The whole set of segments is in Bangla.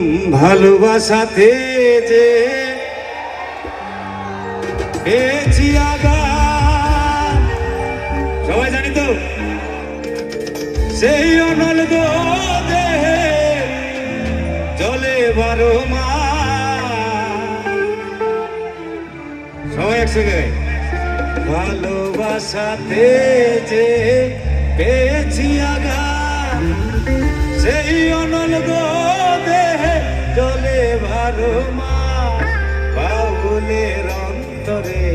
ভালোবাসাতে যে পেয়েছি আঘাত, সবাই জানি তো সেই অনল দেহে জলে 12 মাস। সবাই একসঙ্গে ভালোবাসাতে যে পেয়েছি আঘাত, সেই অনল দেহে জলে 12 মাস। বাউলের অন্তরে,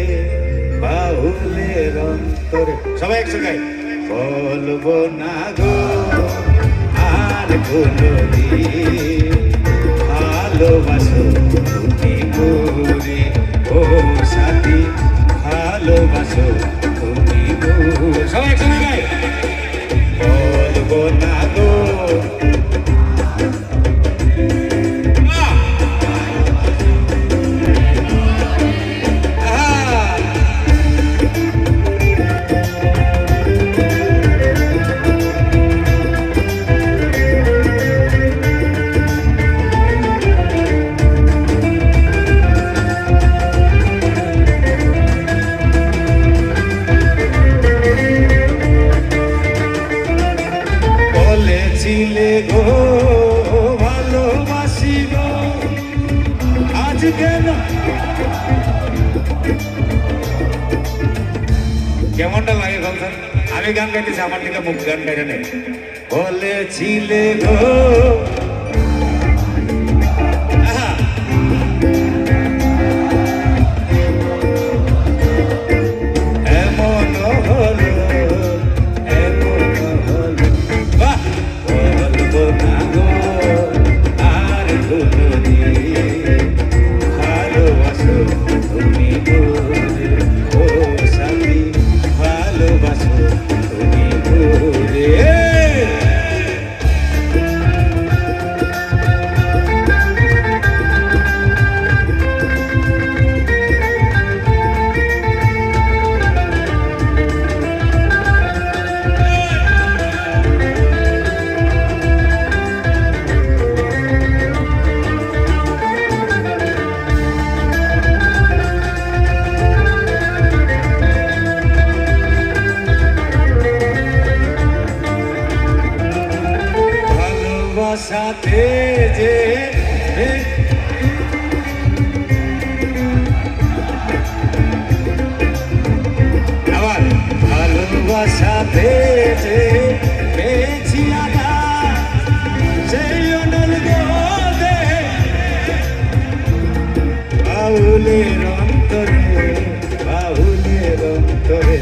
বাউলের অন্তরে, সবাই একসঙ্গে বলবো না গো আর কোনদিন ভালোবাসো তুমি করে, ও সাথী ভালোবাসো তুমি করে। সবাই একসঙ্গে গাই বলবো না গো। বলেছিলে গো ভালোবাসি গো, আজ কেন? কেমনটা লাগে বলছেন? আমি গান গাইতেছি, আমার দিকে মুখ গান গাইতে নেই। বলেছিলে গো এমন হলো, এমন হলো, বাহ বলবো না গো আর কোনদিন ভালোবাসো তুমি করে, ও সাথী ভালোবাসো তুমি করে। ভালোবাসাতে যে আবার ভালোবাসাতে যে পেয়েছি আঘাত, সেই অনল দেহে বাউলের অন্তরে, বাউলের অন্তরে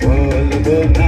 বলবো না